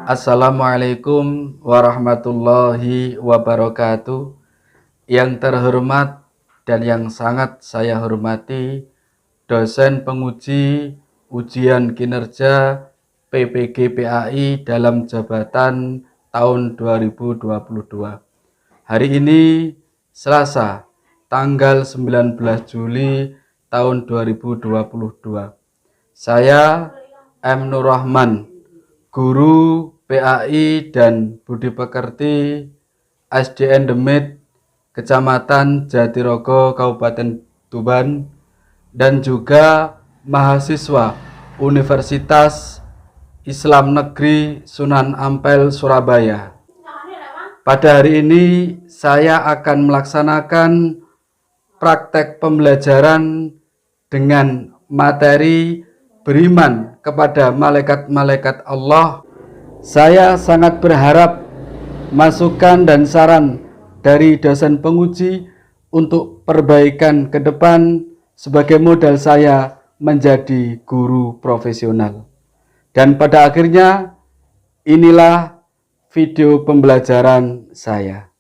Assalamualaikum warahmatullahi wabarakatuh. Yang terhormat dan yang sangat saya hormati dosen penguji ujian kinerja PPG PAI dalam jabatan tahun 2022. Hari ini Selasa tanggal 19 Juli tahun 2022. Saya M. Nur Rahman, guru PAI dan Budi Pekerti SDN Demit, Kecamatan Jatirogo, Kabupaten Tuban, dan juga mahasiswa Universitas Islam Negeri Sunan Ampel, Surabaya. Pada hari ini saya akan melaksanakan praktek pembelajaran dengan materi beriman kepada malaikat-malaikat Allah. Saya sangat berharap masukan dan saran dari dosen penguji untuk perbaikan ke depan sebagai modal saya menjadi guru profesional. Dan pada akhirnya inilah video pembelajaran saya.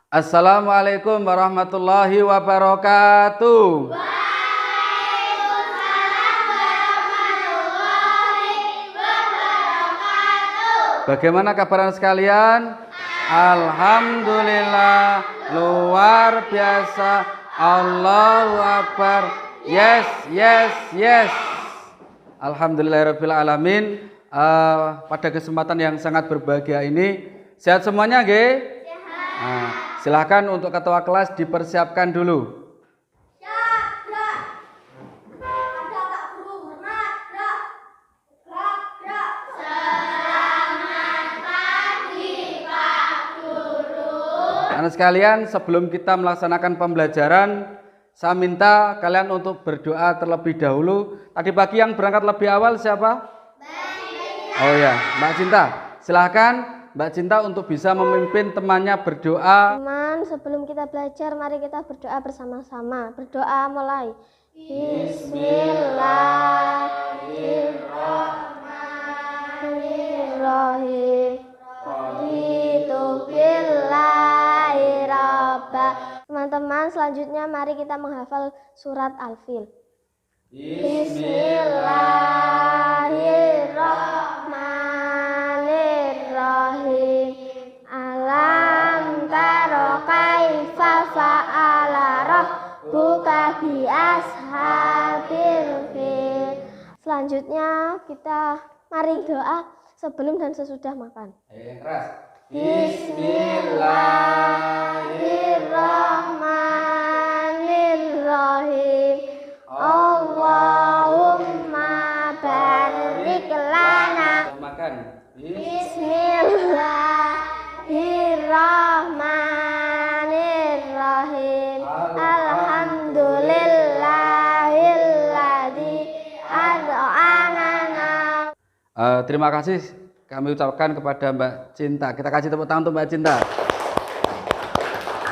Assalamualaikum warahmatullahi wabarakatuh. Waalaikumsalam warahmatullahi wabarakatuh. Bagaimana kabar sekalian? Alhamdulillah, luar biasa. Allahu Akbar. Yes. Alhamdulillahirabbil alamin. Pada kesempatan yang sangat berbahagia ini, sehat semuanya, nggih? Silahkan untuk ketua kelas dipersiapkan dulu. Selamat pagi Pak Guru. Anak sekalian, sebelum kita melaksanakan pembelajaran, saya minta kalian untuk berdoa terlebih dahulu. Tadi pagi yang berangkat lebih awal siapa? Oh ya, Mbak Cinta. Silahkan Mbak Cinta untuk bisa memimpin temannya berdoa. Teman, sebelum kita belajar, mari kita berdoa bersama-sama. Berdoa mulai. Bismillahirrahmanirrahim. Teman-teman, selanjutnya mari kita menghafal surat Al-Fil. Bismillahirrahmanirrahim. Alam taro kaifa fa'ala rabbuka bi ashabil fil. Selanjutnya kita mari doa sebelum dan sesudah makan. Bismillahirrahmanirrahim. Allahumma barik lana. Makan. Bismillahirrahmanirrahim. Alhamdulillahilladzi ad'anana. Terima kasih kami ucapkan kepada Mbak Cinta. Kita kasih tepuk tangan untuk Mbak Cinta.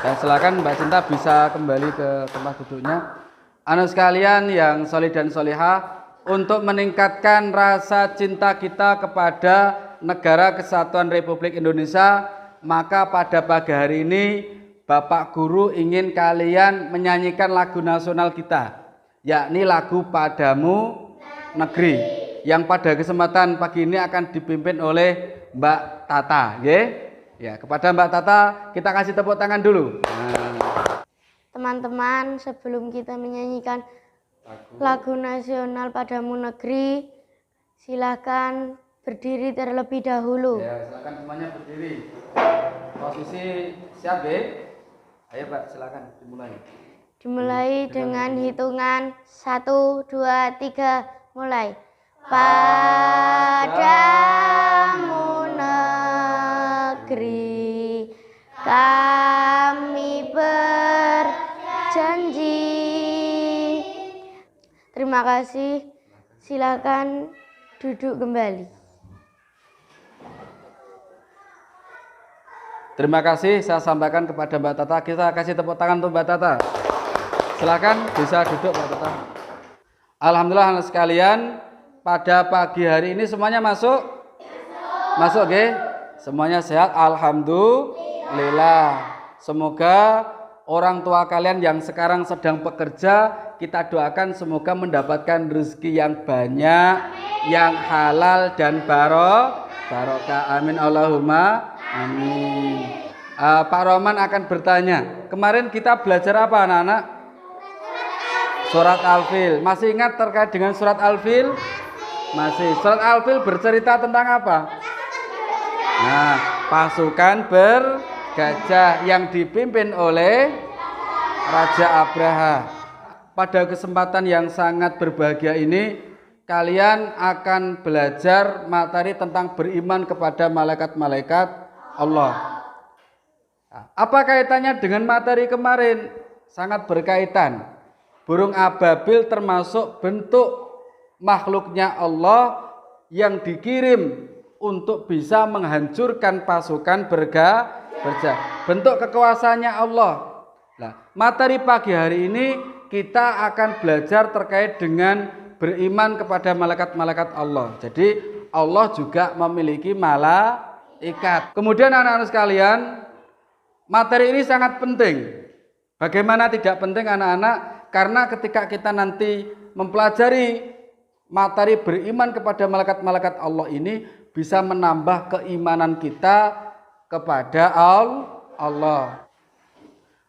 Dan silakan Mbak Cinta bisa kembali ke tempat duduknya. Anak sekalian yang solih dan solihah, untuk meningkatkan rasa cinta kita kepada Negara Kesatuan Republik Indonesia, maka pada pagi hari ini Bapak Guru ingin kalian menyanyikan lagu nasional kita, yakni lagu Padamu Negeri, yang pada kesempatan pagi ini akan dipimpin oleh Mbak Tata. Ya, kepada Mbak Tata kita kasih tepuk tangan dulu. Teman-teman, sebelum kita menyanyikan lagu nasional Padamu Negeri, silakan berdiri terlebih dahulu. Ya, silakan semuanya berdiri. Posisi siap, Ayo, Pak, silakan dimulai. Dimulai dengan hitungan 1, 2, 3, mulai. Padamu negeri kami berjanji. Terima kasih. Silakan duduk kembali. Terima kasih saya sampaikan kepada Mbak Tata. Kita kasih tepuk tangan untuk Mbak Tata. Silakan bisa duduk Mbak Tata. Alhamdulillah anak sekalian, pada pagi hari ini semuanya masuk? Masuk, oke? Semuanya sehat? Alhamdulillah. Semoga orang tua kalian yang sekarang sedang bekerja, kita doakan semoga mendapatkan rezeki yang banyak, yang halal dan barokah. Amin Allahumma amin. Pak Roman akan bertanya, kemarin kita belajar apa anak-anak? Surat Al-Fil. Masih ingat terkait dengan surat Al-Fil? Masih. Surat Al-Fil bercerita tentang apa? Nah, pasukan bergajah yang dipimpin oleh Raja Abraha. Pada kesempatan yang sangat berbahagia ini, kalian akan belajar materi tentang beriman kepada malaikat-malaikat Allah. Apa kaitannya dengan materi kemarin? Sangat berkaitan. Burung ababil termasuk bentuk makhluknya Allah yang dikirim untuk bisa menghancurkan pasukan bergajah. Bentuk kekuasaannya Allah. Nah, materi pagi hari ini kita akan belajar terkait dengan beriman kepada malaikat-malaikat Allah. Jadi Allah juga memiliki malaikat. Kemudian anak-anak sekalian, materi ini sangat penting. Bagaimana tidak penting anak-anak? Karena ketika kita nanti mempelajari materi beriman kepada malaikat-malaikat Allah ini bisa menambah keimanan kita kepada Allah.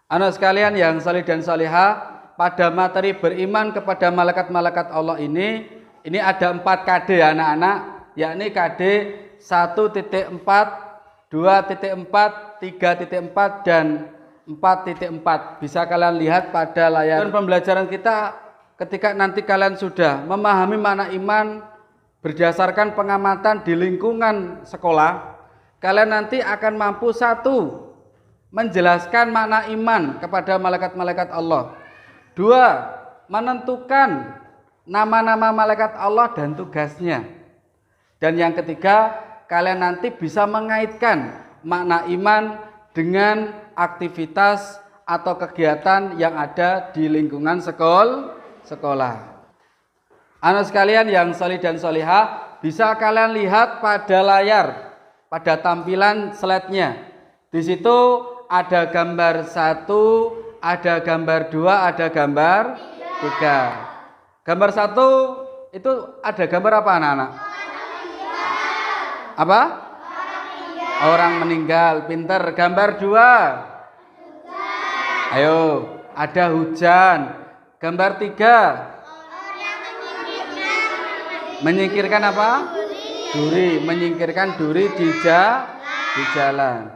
Anak sekalian yang salih dan salihah, pada materi beriman kepada malaikat-malaikat Allah ini ada 4 KD anak-anak, yakni KD 1.4, 2.4, 3.4 dan 4.4. Bisa kalian lihat pada layar pembelajaran kita ketika nanti kalian sudah memahami makna iman berdasarkan pengamatan di lingkungan sekolah, kalian nanti akan mampu satu, menjelaskan makna iman kepada malaikat-malaikat Allah. 2, menentukan nama-nama malaikat Allah dan tugasnya. Dan yang ketiga, kalian nanti bisa mengaitkan makna iman dengan aktivitas atau kegiatan yang ada di lingkungan sekolah. Anak sekalian yang salih dan salihah, bisa kalian lihat pada layar, pada tampilan slide-nya. Di situ ada gambar 1, ada gambar 2, ada gambar 3. Gambar 1 itu ada gambar apa anak-anak? Apa? Orang meninggal, pinter. Gambar 2. Ayo, ada hujan. Gambar 3. Menyingkirkan apa? Duri. Menyingkirkan duri di jalan.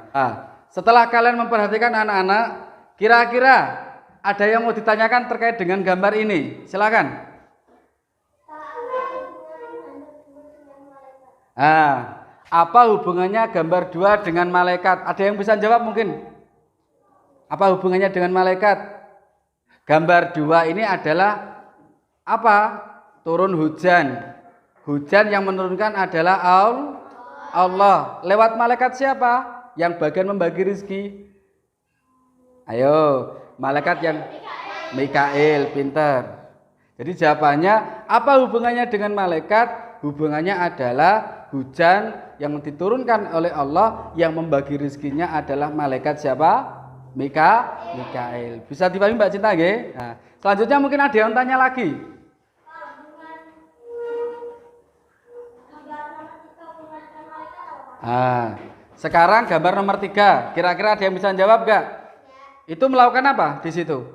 Setelah kalian memperhatikan anak-anak, kira-kira ada yang mau ditanyakan terkait dengan gambar ini? Silakan. Apa hubungannya gambar 2 dengan malaikat? Ada yang bisa jawab mungkin? Apa hubungannya dengan malaikat? Gambar 2 ini adalah apa? Turun hujan. Hujan yang menurunkan adalah Allah. Lewat malaikat siapa? Yang bagian membagi rezeki. Ayo, malaikat yang Mikail, pintar. Jadi jawabannya, apa hubungannya dengan malaikat? Hubungannya adalah hujan yang diturunkan oleh Allah, yang membagi rezekinya adalah malaikat siapa? Mikail. Bisa dipahami Mbak Cinta nggih? Nah, selanjutnya mungkin ada yang tanya lagi. Sekarang gambar nomor 3. Kira-kira ada yang bisa jawab gak? Itu melakukan apa di situ?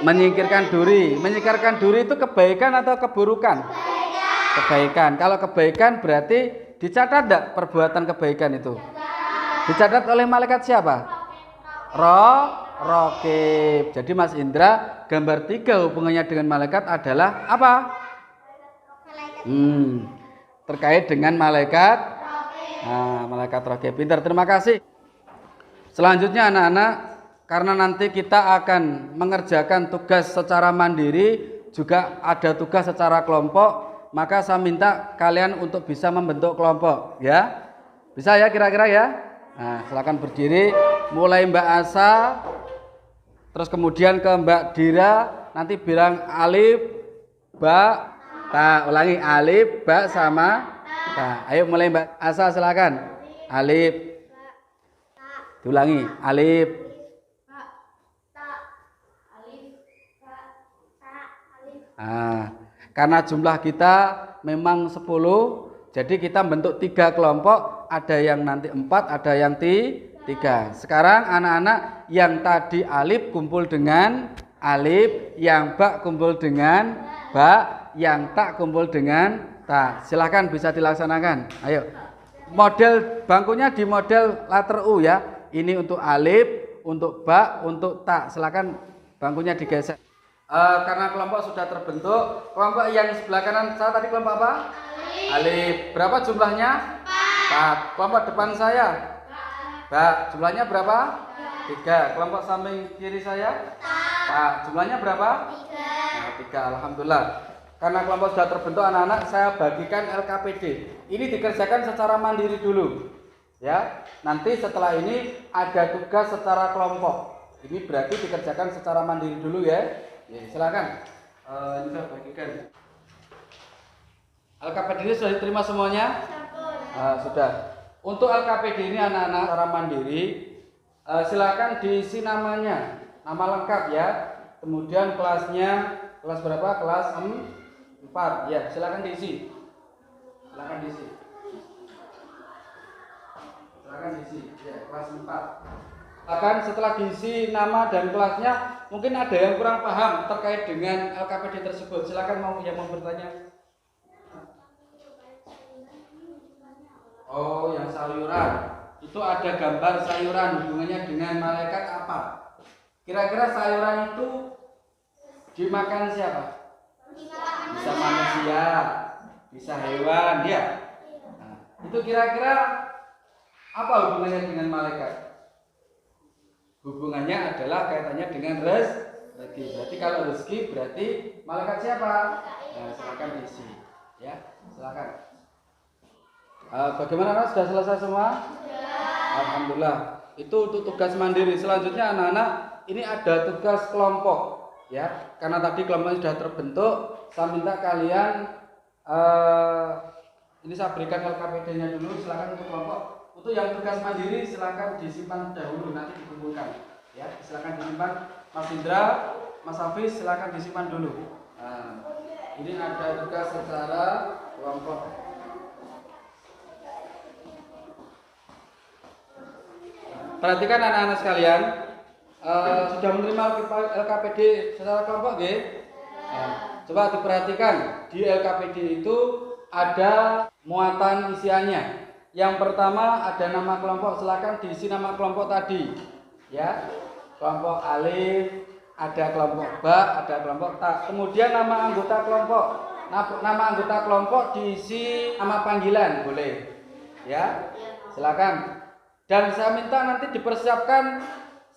Menyingkirkan duri. Menyingkirkan duri itu kebaikan atau keburukan? Kebaikan. Kalau kebaikan berarti dicatat enggak perbuatan kebaikan itu? Dicatat oleh malaikat siapa? Raqib. Jadi Mas Indra, gambar 3 hubungannya dengan malaikat adalah apa? Terkait dengan malaikat. Malaikat Raqib. Pintar, terima kasih. Selanjutnya anak-anak, karena nanti kita akan mengerjakan tugas secara mandiri, juga ada tugas secara kelompok, maka saya minta kalian untuk bisa membentuk kelompok, ya. Bisa ya kira-kira ya? Nah, silakan berdiri. Mulai Mbak Asa, terus kemudian ke Mbak Dira, nanti bilang alif, ba, ta. Ulangi alif, ba sama ta. Ayo mulai Mbak Asa silakan. Alif. Diulangi alif. Nah, karena jumlah kita memang 10, jadi kita bentuk 3 kelompok, ada yang nanti 4, ada yang 3. Sekarang anak-anak yang tadi alif kumpul dengan alif, yang ba kumpul dengan ba, yang ta kumpul dengan ta. Silahkan bisa dilaksanakan. Ayo. Model bangkunya di model letter U ya. Ini untuk alif, untuk ba, untuk ta. Silahkan bangkunya digeser. Karena kelompok sudah terbentuk, kelompok yang sebelah kanan saya tadi kelompok apa? Alif. Berapa jumlahnya? 4. Kelompok depan saya? Ba. Jumlahnya berapa? 3. Kelompok samping kiri saya? Ta. Jumlahnya berapa? 3. Alhamdulillah. Karena kelompok sudah terbentuk anak-anak, saya bagikan LKPD. Ini dikerjakan secara mandiri dulu. Ya. Nanti setelah ini ada tugas secara kelompok. Ini berarti dikerjakan secara mandiri dulu ya. Ya, silakan. Ini saya bagikan. LKPD ini sudah diterima semuanya? Sudah. Untuk LKPD ini anak-anak secara mandiri, silakan diisi namanya, nama lengkap ya. Kemudian kelasnya, kelas berapa? Kelas 4. Ya, silakan diisi. Silakan diisi. Silakan diisi. Ya, kelas 4. Bahkan setelah diisi nama dan kelasnya, mungkin ada yang kurang paham terkait dengan LKPD tersebut. Silakan mau yang mau bertanya. Oh, yang sayuran. Itu ada gambar sayuran, hubungannya dengan malaikat apa? Kira-kira sayuran itu dimakan siapa? Bisa manusia, bisa hewan, ya. Nah, itu kira-kira apa hubungannya dengan malaikat? Hubungannya adalah kaitannya dengan rezeki. Berarti kalau rezeki berarti malaikat siapa? Nah, silakan diisi. Ya, silakan. Bagaimana, sudah selesai semua? Alhamdulillah. Itu untuk tugas mandiri. Selanjutnya anak-anak, ini ada tugas kelompok. Ya, karena tadi kelompoknya sudah terbentuk, saya minta kalian ini saya berikan LKPD-nya dulu. Silakan untuk kelompok. Untuk yang tugas mandiri silakan disimpan dahulu, nanti dikumpulkan. Ya, silakan disimpan. Mas Indra, Mas Hafiz, silakan disimpan dulu. Nah, ini ada tugas secara kelompok. Perhatikan anak-anak sekalian, sudah menerima LKPD secara kelompok, nggih? Coba diperhatikan di LKPD itu ada muatan isiannya. Yang pertama ada nama kelompok, silakan diisi nama kelompok tadi. Ya. Kelompok alif, ada kelompok ba, ada kelompok ta. Kemudian nama anggota kelompok. Nama anggota kelompok diisi nama panggilan, boleh. Ya. Silakan. Dan saya minta nanti dipersiapkan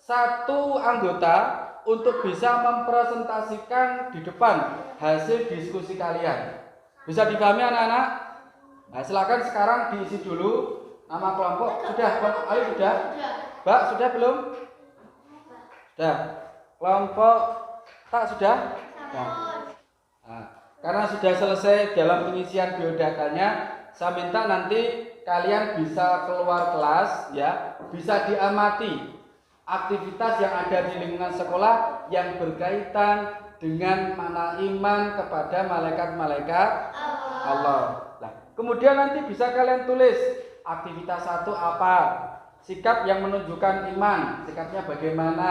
satu anggota untuk bisa mempresentasikan di depan hasil diskusi kalian. Bisa dipahami anak-anak? Nah, silakan sekarang diisi dulu nama kelompok. Sudah, Ayo sudah? Mbak, sudah belum? Sudah. Kelompok tak sudah? Nah, karena sudah selesai dalam pengisian biodatanya, saya minta nanti kalian bisa keluar kelas ya, bisa diamati aktivitas yang ada di lingkungan sekolah yang berkaitan dengan makna iman kepada malaikat-malaikat Allah. Kemudian nanti bisa kalian tulis aktivitas 1 apa, sikap yang menunjukkan iman, sikapnya bagaimana.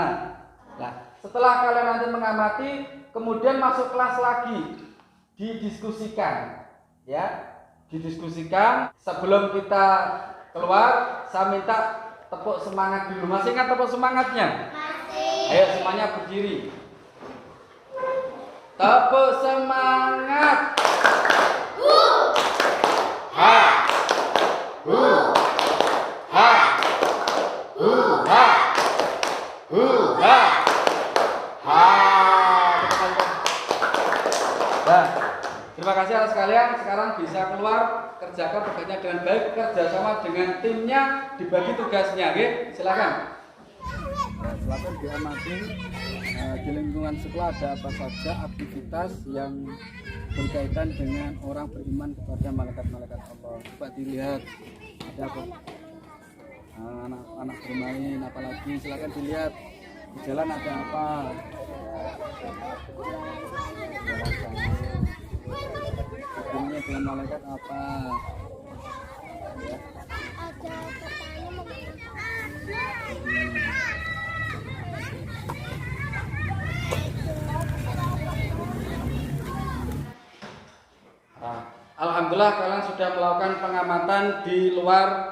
Nah, setelah kalian nanti mengamati, kemudian masuk kelas lagi, didiskusikan, ya, didiskusikan. Sebelum kita keluar, saya minta tepuk semangat dulu. Masih ingat tepuk semangatnya? Masih. Ayo semuanya berdiri. Tepuk semangat. Ha. Ha. Ha. Ha. Ha. Nah, terima kasih atas sekalian. Sekarang bisa keluar. kerjakan tugasnya dengan baik, kerjasama dengan timnya, dibagi tugasnya, oke? Silakan. Silakan diamati di lingkungan sekolah ada apa saja aktivitas yang berkaitan dengan orang beriman kepada malaikat-malaikat Allah. Coba dilihat ada apa? Anak-anak bermain, apalagi silakan dilihat di jalan ada apa? Hubungannya dengan malaikat apa? Ya. Alhamdulillah kalian sudah melakukan pengamatan di luar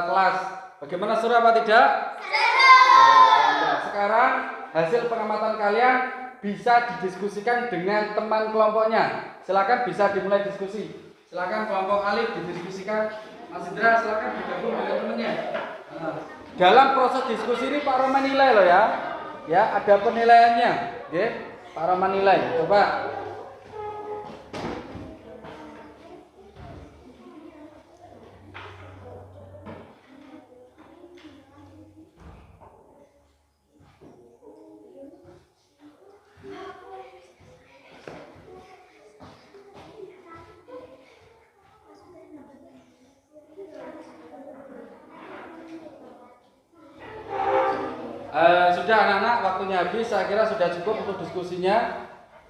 kelas. Bagaimana, seru apa tidak? Seru. Sekarang hasil pengamatan kalian bisa didiskusikan dengan teman kelompoknya. Silakan bisa dimulai diskusi. Silakan kelompok alif didiskusikan. Mas Indra silakan bergabung dengan temannya. Dalam proses diskusi ini Pak Roman nilai loh ya. Ya, ada penilaiannya. Oke, Pak Roman nilai. Coba. Sudah anak-anak, waktunya habis. Saya kira sudah cukup untuk diskusinya.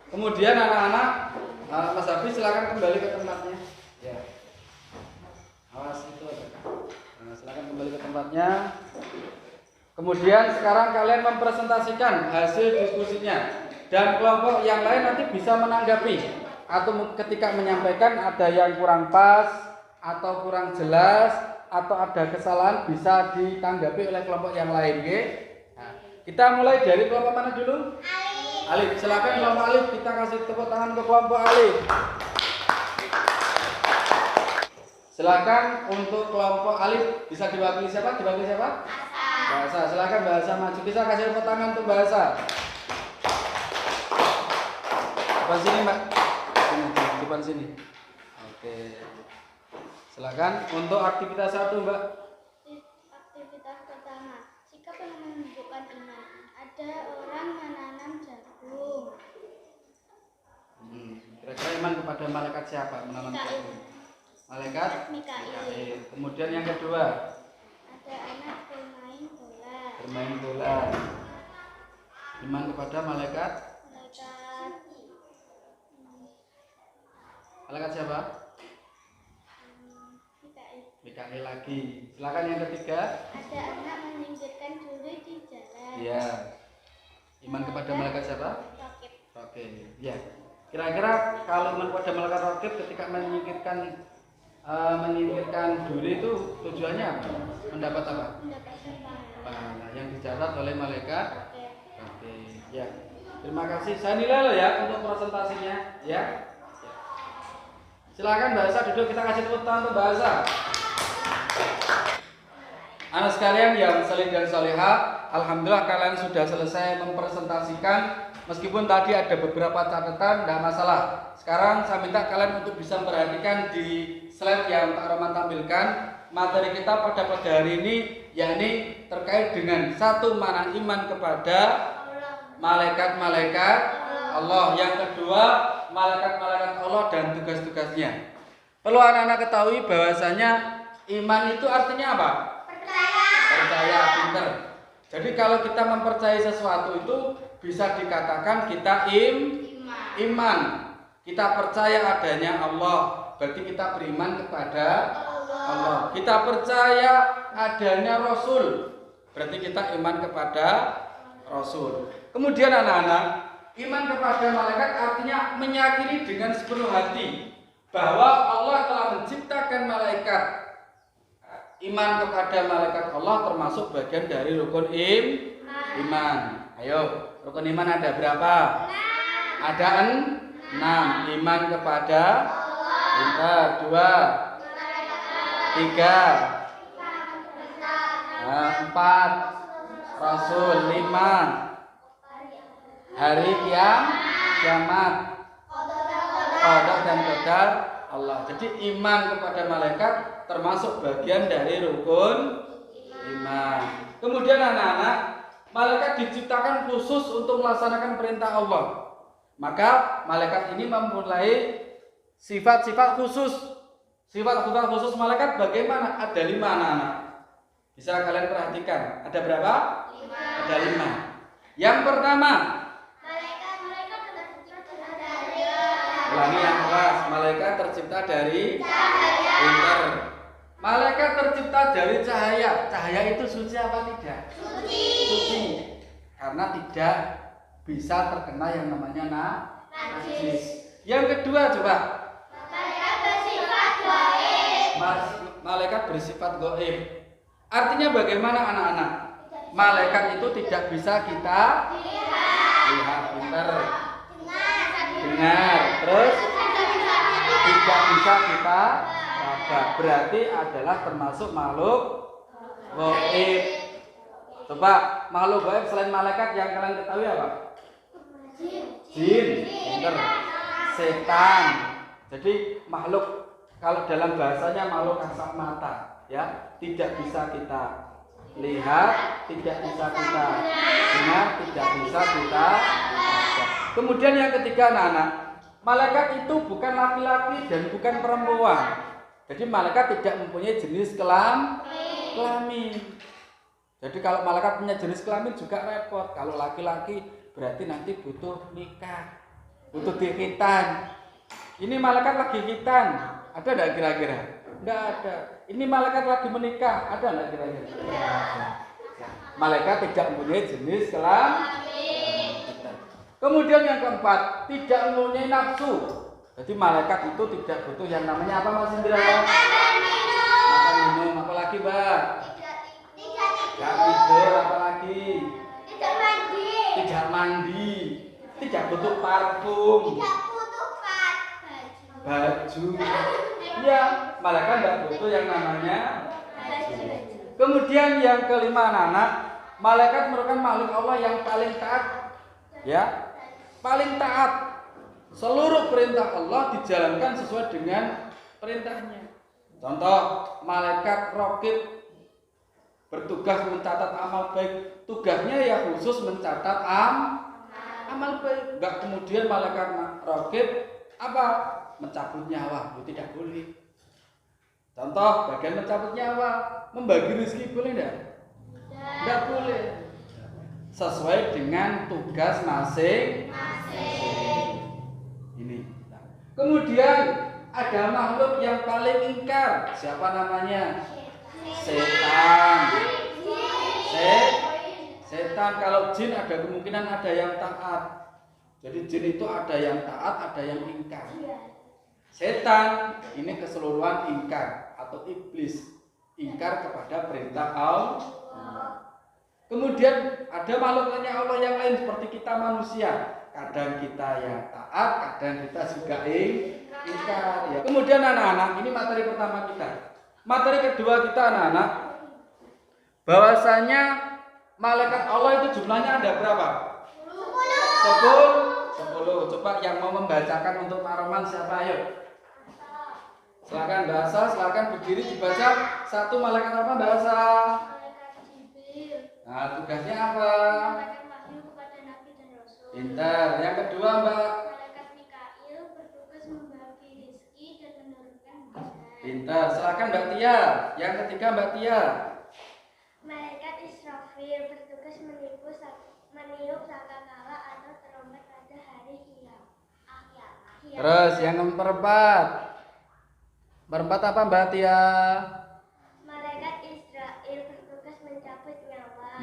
Kemudian anak-anak, Mas Habis silakan kembali ke tempatnya. Ya. Awas itu. Silakan kembali ke tempatnya. Kemudian sekarang kalian mempresentasikan hasil diskusinya dan kelompok yang lain nanti bisa menanggapi atau ketika menyampaikan ada yang kurang pas atau kurang jelas atau ada kesalahan bisa ditanggapi oleh kelompok yang lain, oke? Kita mulai dari kelompok mana dulu? Alif. Silakan kelompok Alif, kita kasih tepuk tangan ke kelompok Alif. Silakan untuk kelompok Alif bisa diwakili siapa? Diwakili siapa? Bahasa. Silakan bahasa maju. Bisa kasih tepuk tangan untuk bahasa. Depan sini, Mbak. Sini, depan sini. Oke. Silakan untuk aktivitas 1, Mbak. Aktivitas pertama, sikap yang menunjukkan iman. Ada orang menanam jagung. Kira-kira iman kepada malaikat siapa? Menanam jagung. Malaikat Mikail. Kemudian yang kedua, Ada anak bermain bola. bermain bola. Iman kepada malaikat. Malaikat siapa? Mikail lagi. Silakan yang ketiga. Ada anak menyingkirkan duri di jalan. Iya. Iman kepada malaikat siapa? Rokib. Oke. Ya. Kira-kira kalau iman kepada malaikat rokib ketika menyingkirkan duri itu tujuannya apa? Mendapat apa? Mendapatkan Pahala yang dicatat oleh malaikat. Oke. Oke. Ya. Terima kasih. Saya nilai loh ya untuk presentasinya. Ya. Silakan bahasa duduk, kita kasih tepuk tangan untuk bahasa. Anak sekalian yang saleh dan salehah, alhamdulillah kalian sudah selesai mempresentasikan. Meskipun tadi ada beberapa catatan, tidak masalah. Sekarang saya minta kalian untuk bisa memperhatikan di slide yang Pak Roman tampilkan. Materi kita pada hari ini yakni terkait dengan satu, mana iman kepada malaikat-malaikat Allah. Yang kedua, malaikat-malaikat Allah dan tugas-tugasnya. Perlu anak-anak ketahui bahwasanya iman itu artinya apa? Percaya, pinter. Jadi kalau kita mempercayai sesuatu itu bisa dikatakan kita iman. Kita percaya adanya Allah, berarti kita beriman kepada Allah. Kita percaya adanya Rasul, berarti kita iman kepada Rasul. Kemudian anak-anak, iman kepada malaikat artinya meyakini dengan sepenuh hati bahwa Allah telah menciptakan malaikat. Iman kepada malaikat Allah termasuk bagian dari rukun iman. Ayo, rukun iman ada berapa? Ada 6. Iman kepada Allah. 2, 3, 4, Rasul. 5, hari kiamat, qada dan qadar. Allah. Jadi iman kepada malaikat termasuk bagian dari rukun iman. Kemudian anak-anak, malaikat diciptakan khusus untuk melaksanakan perintah Allah. Maka malaikat ini mempunyai sifat-sifat khusus. Sifat-sifat khusus malaikat bagaimana? Ada 5 anak-anak. Bisa kalian perhatikan. Ada berapa? 5. Ada 5. Yang pertama, Malaikat tercipta dari ulangi yang keras. Malaikat tercipta dari cahaya. pintar. Malaikat tercipta dari cahaya. Cahaya itu suci apa tidak? Suci. Suci. Karena tidak bisa terkena yang namanya najis. Yang kedua coba. Malaikat bersifat gaib. Malaikat bersifat gaib. Artinya bagaimana anak-anak? Malaikat itu tidak bisa kita lihat, pintar, dengar, terus tidak bisa kita raba. Berarti adalah termasuk makhluk gaib. Coba makhluk gaib selain malaikat yang kalian ketahui apa? Jin, pintar, setan. Jadi makhluk kalau dalam bahasanya makhluk kasat mata, ya, tidak bisa kita lihat, tidak bisa kita dengar, tidak bisa kita raba. Kemudian yang ketiga anak-anak, malaikat itu bukan laki-laki dan bukan perempuan. Jadi malaikat tidak mempunyai jenis kelamin. Jadi kalau malaikat punya jenis kelamin juga repot. Kalau laki-laki berarti nanti butuh nikah, butuh dikitan. Ini malaikat lagi hitan, ada enggak kira-kira? Enggak ada. Ini malaikat lagi menikah, ada enggak kira-kira? Malaikat tidak mempunyai jenis kelamin. Kemudian yang keempat, tidak mempunyai nafsu. Jadi malaikat itu tidak butuh yang namanya apa Mas Indra? Makan minum, apalagi Mbak? Tidak tidur, apalagi? Tidak mandi, tidak butuh parfum, baju. Ya, malaikat tidak butuh yang namanya baju. Kemudian yang kelima anak-anak, malaikat merupakan makhluk Allah yang paling taat. Ya, paling taat. Seluruh perintah Allah dijalankan sesuai dengan perintahnya. Contoh, malaikat raqib bertugas mencatat amal baik. Tugasnya ya khusus mencatat amal baik. Enggak kemudian malaikat raqib apa? Mencabut nyawa. Itu tidak boleh. Contoh, bagian mencabut nyawa, membagi rezeki boleh enggak? Enggak boleh. Sesuai dengan tugas masing-masing. Ini. Kemudian ada makhluk yang paling ingkar. Siapa namanya? Setan. Setan. Kalau jin ada kemungkinan ada yang taat. Jadi jin itu ada yang taat, ada yang ingkar. Setan ini keseluruhan ingkar atau iblis, ingkar kepada perintah Allah. Kemudian ada makhluk lainnya Allah yang lain seperti kita manusia. Kadang kita yang taat, kadang kita juga ingkar. Ya. Kemudian anak-anak, ini materi pertama kita. Materi kedua kita anak-anak, bahwasanya malaikat Allah itu jumlahnya ada berapa? 10. Coba yang mau membacakan untuk Pak Roman siapa? Ayo. Silakan bahasa, silakan berdiri dibaca. Satu malaikat apa bahasa? Nah, tugasnya apa? Pintar. Yang kedua, Mbak. Malaikat Mikail bertugas membagi rezeki dan menurunkan hujan. Pintar. Silakan Mbak Tia. Yang ketiga, Mbak Tia. Malaikat Israfil bertugas meniup sangkakala atau terompet pada hari kiamat. Terus yang keempat. Berempat apa Mbak Tia? Malaikat Israel bertugas mencabut nyawa.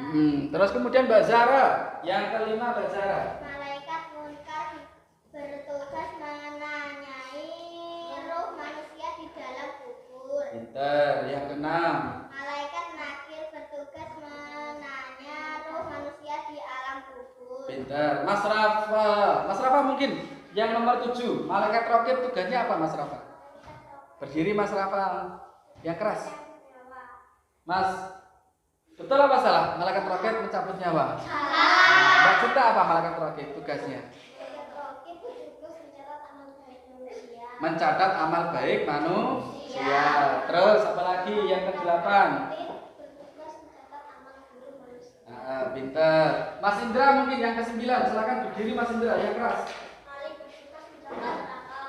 Terus kemudian Mbak Zara. Yang kelima Mbak Zara. Malaikat Munkar bertugas menanyai ruh manusia di dalam kubur. Pintar. Yang keenam. Malaikat Nakir bertugas menanya ruh manusia di alam kubur. Pintar. Mas Rafa. Mas Rafa mungkin yang nomor 7. Malaikat Raqib tugasnya apa Mas Rafa? Berdiri Mas Rafa. Yang keras. Mas, betul apa salah? Malaikat Raqib mencabut nyawa. Mbak Cinta apa malaikat Raqib tugasnya? Malaikat Raqib bertugas mencatat amal baik manusia. mencatat amal baik manusia. Terus apa lagi yang ke-8? Bertugas mencatat amal buruk manusia. Pinter. Mas Indra mungkin yang ke-9. Silakan berdiri Mas Indra yang keras. Malik bertugas menjaga neraka.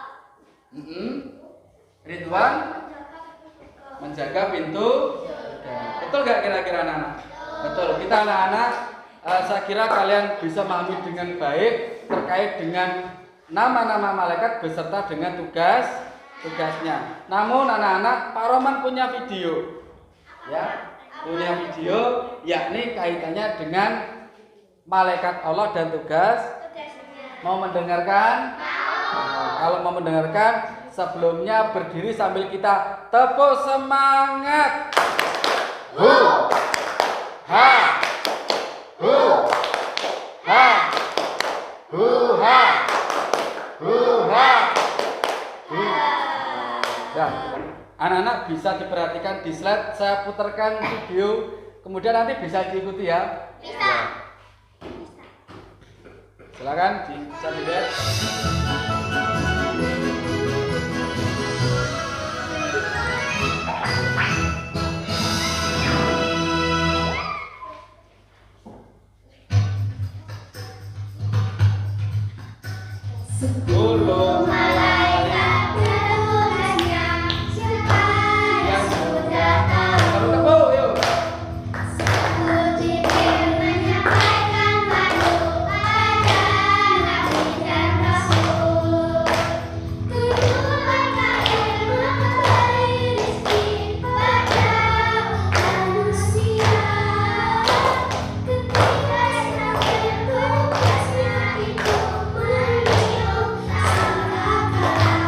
Ridwan Menjaga pintu surga. menjaga pintu surga. Betul gak kira-kira anak-anak? Betul. Kita anak-anak, saya kira kalian bisa memahami dengan baik terkait dengan nama-nama malaikat beserta dengan tugasnya. Namun anak-anak, Pak Roman punya video, ya, punya video, yakni kaitannya dengan malaikat Allah dan tugas. Mau mendengarkan? Kalau mau mendengarkan, sebelumnya berdiri sambil kita tepuk semangat. Hu, ha, hu, ha, hu, ha, hu, ha, hu. Ya, anak-anak bisa diperhatikan di slide. Saya putarkan video, kemudian nanti bisa diikuti ya. Bisa. Silakan bisa dilihat. Sepuluh Malaikat bertugasnya supaya sudah tahu. tepuk yuk. Satu Jibril menyampaikan wahyu pada Nabi dan Rasul. Kedua malaikat memberi rezeki pada manusia. Ketika sampai tugasnya itu menyium sangkakala.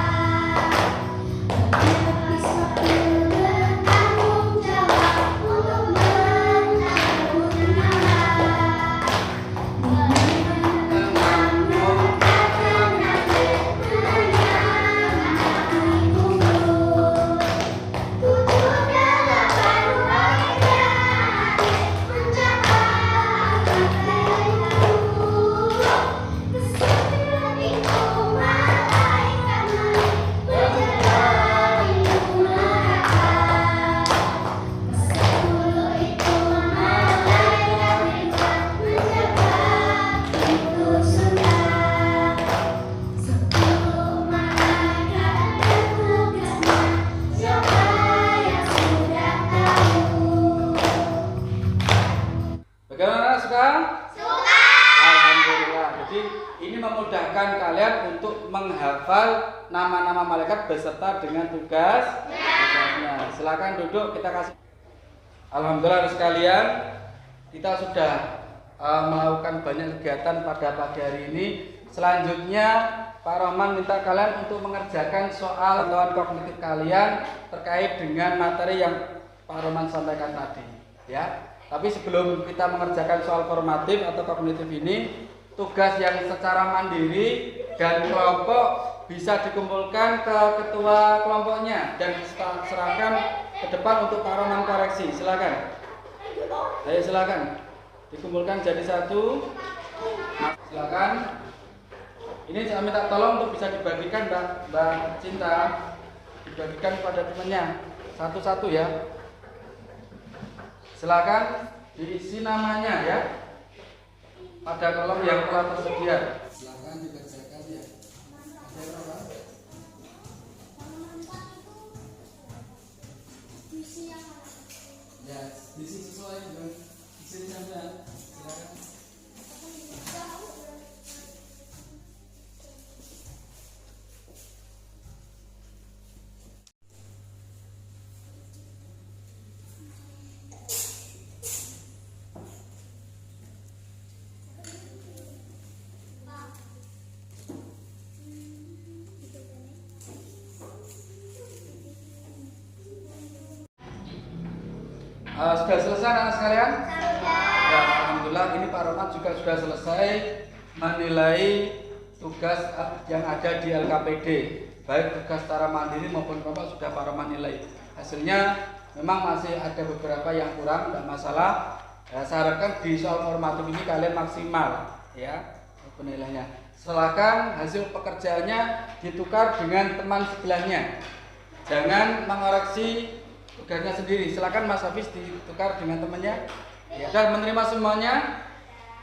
Israfil bertanggung jawab untuk menanggung nyawa. Menanggung kata Nabi menyamai kubur. 78 malaikat mencapai malaikatku. Kesembilan itu malaikat menjaga pintu neraka. Kesepuluh itu malaikat menjaga pintu surga. 10 malaikat bertugasnya siapa yang sudah tahu. Bagaimana suka? Suka. Alhamdulillah. Jadi ini memudahkan kalian untuk menghafal nama-nama malaikat beserta dengan tugasnya. Silakan duduk, kita kasih. Alhamdulillah sekalian, kita sudah melakukan banyak kegiatan pada pagi hari ini. Selanjutnya Pak Roman minta kalian untuk mengerjakan soal pengetahuan kognitif kalian terkait dengan materi yang Pak Roman sampaikan tadi, ya. Tapi sebelum kita mengerjakan soal formatif atau kognitif ini, tugas yang secara mandiri dan kelompok bisa dikumpulkan ke ketua kelompoknya dan serahkan ke depan untuk Pak Roman koreksi. Silakan. Ayo silakan. Dikumpulkan jadi satu. Silakan. Ini saya minta tolong untuk bisa dibagikan Mbak Cinta, dibagikan kepada temannya satu-satu ya. Silakan diisi namanya ya pada kolom yang telah tersedia. Silakan dikerjakan ya. Ya, diisi sesuai dengan isi Anda. Silakan. Sudah selesai anak sekalian? Ya, alhamdulillah ini Pak Roman juga sudah selesai menilai tugas yang ada di LKPD, baik tugas secara mandiri maupun kelompok sudah Pak Roman nilai. Hasilnya memang masih ada beberapa yang kurang, tidak masalah. Saya harapkan di soal formatif ini kalian maksimal ya penilaiannya. silakan hasil pekerjaannya ditukar dengan teman sebelahnya. Jangan mengoreksi tugasnya sendiri. Silakan Mas Hafiz ditukar dengan temannya. Ya, sudah menerima semuanya?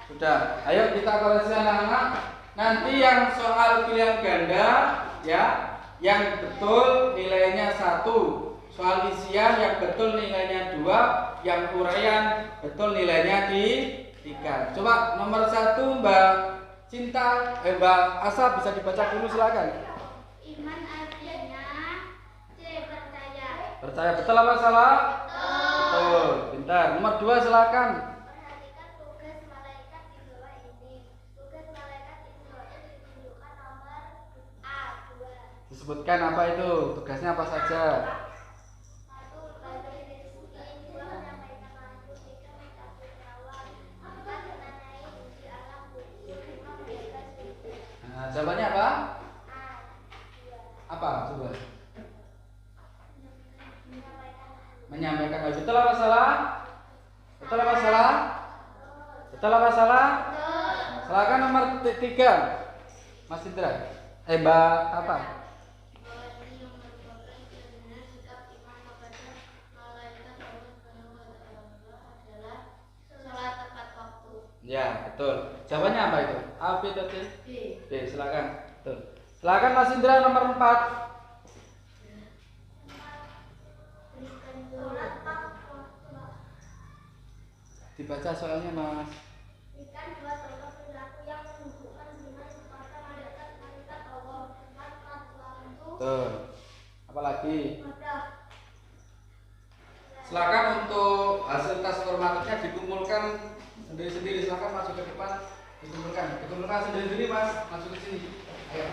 Sudah. Ayo kita koreksi anak-anak. Nanti yang soal pilihan ganda ya, yang betul nilainya 1. Soal isian yang betul nilainya 2, yang uraian betul nilainya 3. Coba nomor 1 Mbak Cinta, Mbak Asa bisa dibaca dulu silakan. Iman artinya C. Percaya. Percaya, betul apa salah? Betul. Pintar. Nomor 2 silakan. Perhatikan tugas malaikat di bawah ini. Tugas malaikat di bawah ini ditunjukkan nomor A2. Disebutkan apa itu? Tugasnya apa saja? 1. Membagi rezeki. 2. Menyampaikan langsung. 3. mencapai perawat. 4. menanyai uji alam bumi. 5. menjaga suci. Nah, jawabannya apa? A2. Apa? Coba. Menyampaikan Menyampaikan. Betul apa salah? Betul apa salah? Betul apa salah? Silakan nomor 3. Mas Indra. Mbak apa? bahwa ini yang merupakan cerminan sikap iman kepada malaikat Allah Subhanahu wa Ta'ala adalah sholat tepat waktu. Ya, betul. Jawabannya apa itu? A, B, atau C? B. B, silakan. Betul. Silakan Mas Indra nomor 4. Berikan sholat tepat waktu. Dibaca soalnya Mas. Berikan 2 contoh perilaku yang menunjukkan iman kepada malaikat Allah. 4. waktu. Betul. Apalagi? Ibadah. Silakan untuk hasil tes formatifnya dikumpulkan sendiri-sendiri. Silakan masuk ke depan, dikumpulkan sendiri-sendiri Mas, masuk ke sini. Ayo.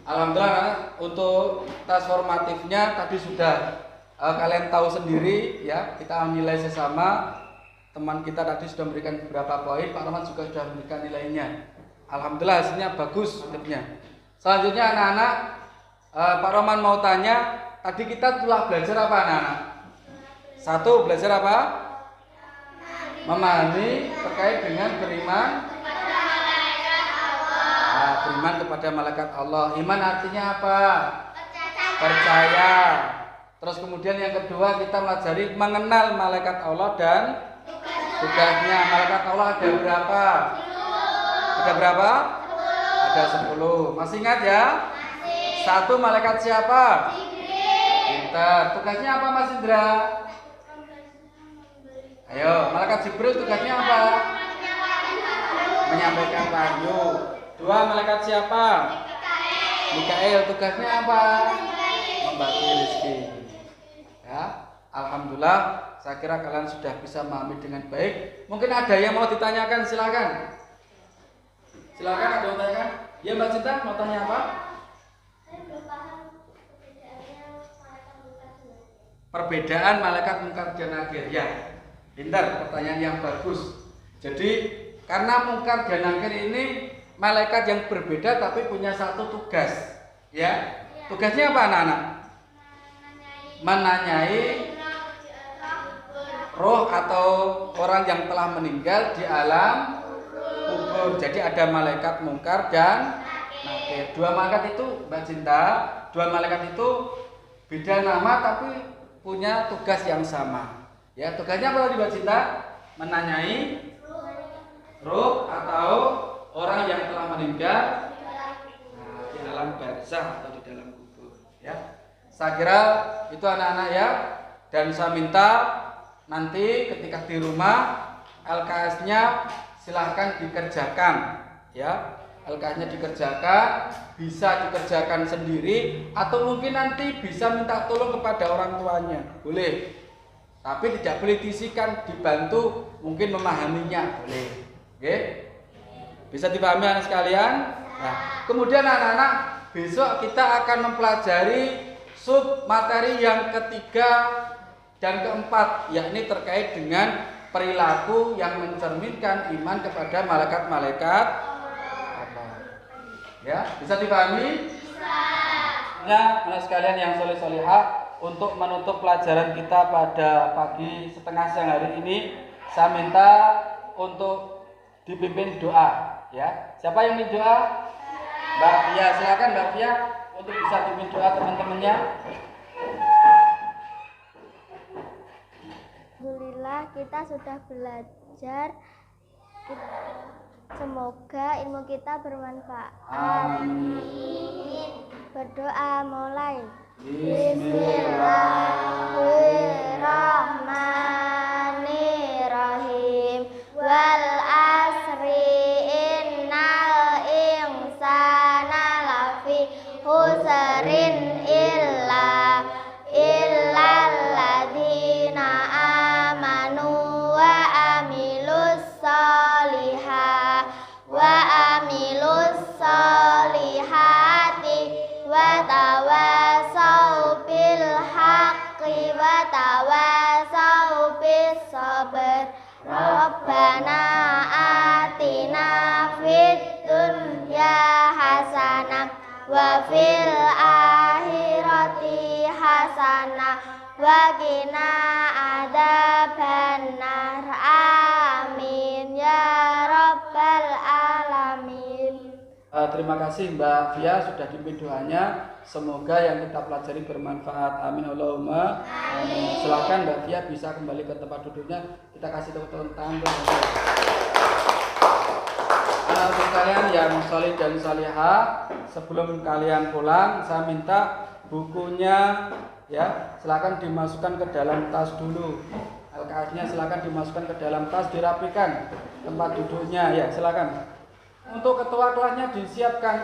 Alhamdulillah untuk tes formatifnya tadi sudah kalian tahu sendiri ya, kita nilai sesama. Teman kita tadi sudah memberikan beberapa poin, Pak Rahmat juga sudah memberikan nilainya. Alhamdulillah hasilnya bagus tipnya. Selanjutnya anak-anak, Pak Roman mau tanya, tadi kita telah belajar apa anak-anak? 1, belajar apa? Memahami terkait dengan beriman. Nah, beriman kepada malaikat Allah. Iman artinya apa? Percaya. Terus kemudian yang kedua kita pelajari mengenal malaikat Allah dan tugasnya. Malaikat Allah ada berapa? Ada berapa? Ada 10. Masih ingat ya? 1 malaikat siapa? Pintar. Tugasnya apa Mas Indra? Ayo, malaikat Jibril tugasnya apa? Menyampaikan wahyu. 2 malaikat siapa? Mikael. Tugasnya apa? Membagi rezeki. Ya, alhamdulillah. Saya kira kalian sudah bisa memahami dengan baik. Mungkin ada yang mau ditanyakan, silakan. Silakan, ada yang mau tanyakan? Ya Mbak Cinta, mau tanya apa? Saya belum paham perbedaannya malaikat munkar dan nakir. Perbedaan malaikat munkar dan nakir. Ya, pintar, pertanyaan yang bagus. Jadi karena munkar dan nakir ini malaikat yang berbeda tapi punya satu tugas. Ya, tugasnya apa anak-anak? Menanyai roh atau orang yang telah meninggal di alam kubur. Jadi ada malaikat munkar dan nakir. 2 malaikat itu Mbak Cinta, 2 malaikat itu beda nama tapi punya tugas yang sama. Ya, tugasnya apa tadi Mbak Cinta? Menanyai roh atau orang yang telah meninggal di alam barzah atau di dalam kubur. Ya, saya kira itu anak-anak ya. Dan saya minta nanti ketika di rumah LKS-nya silahkan dikerjakan ya. LKS-nya dikerjakan, bisa dikerjakan sendiri atau mungkin nanti bisa minta tolong kepada orang tuanya. Boleh. Tapi tidak boleh diisikan, dibantu mungkin memahaminya, boleh. Oke? Bisa dipahami anak sekalian? Nah, kemudian anak-anak, besok kita akan mempelajari sub materi yang ketiga dan keempat, yakni terkait dengan perilaku yang mencerminkan iman kepada malaikat-malaikat Allah. Ya, bisa dipahami? Bisa. Nah, anak sekalian yang soleh-solehah, untuk menutup pelajaran kita pada pagi setengah siang hari ini, saya minta untuk dipimpin doa. Ya, siapa yang ingin doa? Mbak Fia, silakan Mbak Fia untuk bisa dipimpin doa teman-temannya. Alhamdulillah kita sudah belajar. Semoga ilmu kita bermanfaat. Amin. Berdoa mulai. Bismillahirrahmanirrahim. Wal asri innal insana lafi khusrin illal ladzina amanu wa amilus solihati wa tawasau bil haqqi wa tawasau bis sabr. Rabbana atina fid dunya hasanah wa fil akhirati hasanah wa qina adzabannar. Amin ya rabbal alamin. Terima kasih Mbak Fia sudah dipimpin doanya. Semoga yang kita pelajari bermanfaat. Amin Allahumma. Amin. Silakan Mbak Fia bisa kembali ke tempat duduknya. Kita kasih tepuk tangan. Anak-anak sekalian yang soleh dan salihah, sebelum kalian pulang, saya minta bukunya ya, silakan dimasukkan ke dalam tas dulu. LKS-nya silakan dimasukkan ke dalam tas, dirapikan tempat duduknya ya, silakan. Untuk ketua kelasnya disiapkan.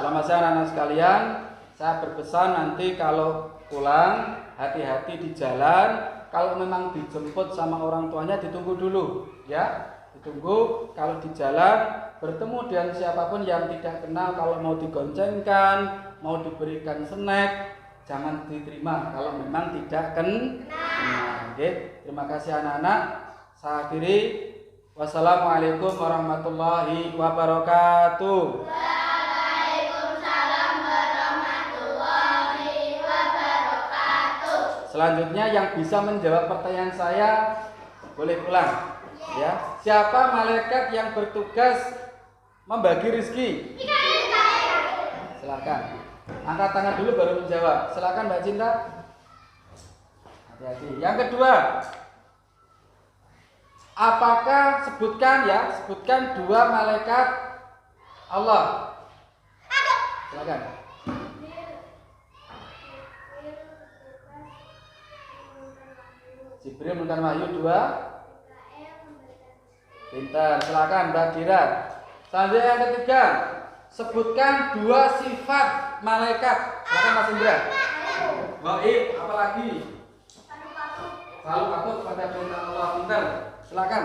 Selamat siang anak-anak sekalian. Saya berpesan nanti kalau pulang hati-hati di jalan. Kalau memang dijemput sama orang tuanya ditunggu dulu ya. Ditunggu. Kalau di jalan bertemu dengan siapapun yang tidak kenal, kalau mau digoncengkan, mau diberikan snack, jangan diterima kalau memang tidak kenal. Oke. Terima kasih anak-anak. Saya akhiri. Wassalamualaikum warahmatullahi wabarakatuh. Selanjutnya yang bisa menjawab pertanyaan saya boleh pulang. Ya, siapa malaikat yang bertugas membagi rezeki? Silakan. Angkat tangan dulu baru menjawab. Silakan Mbak Cinta. Hati-hati. Yang kedua, apakah sebutkan dua malaikat Allah. Silakan. Jibril memberikan wahyu 2. Pintar, silakan Mbak Dira. Selanjutnya yang ketiga, sebutkan 2 sifat malaikat. Silakan Mas Indra. Baik, apalagi? Selalu patuh pada perintah Allah. Pintar, silakan.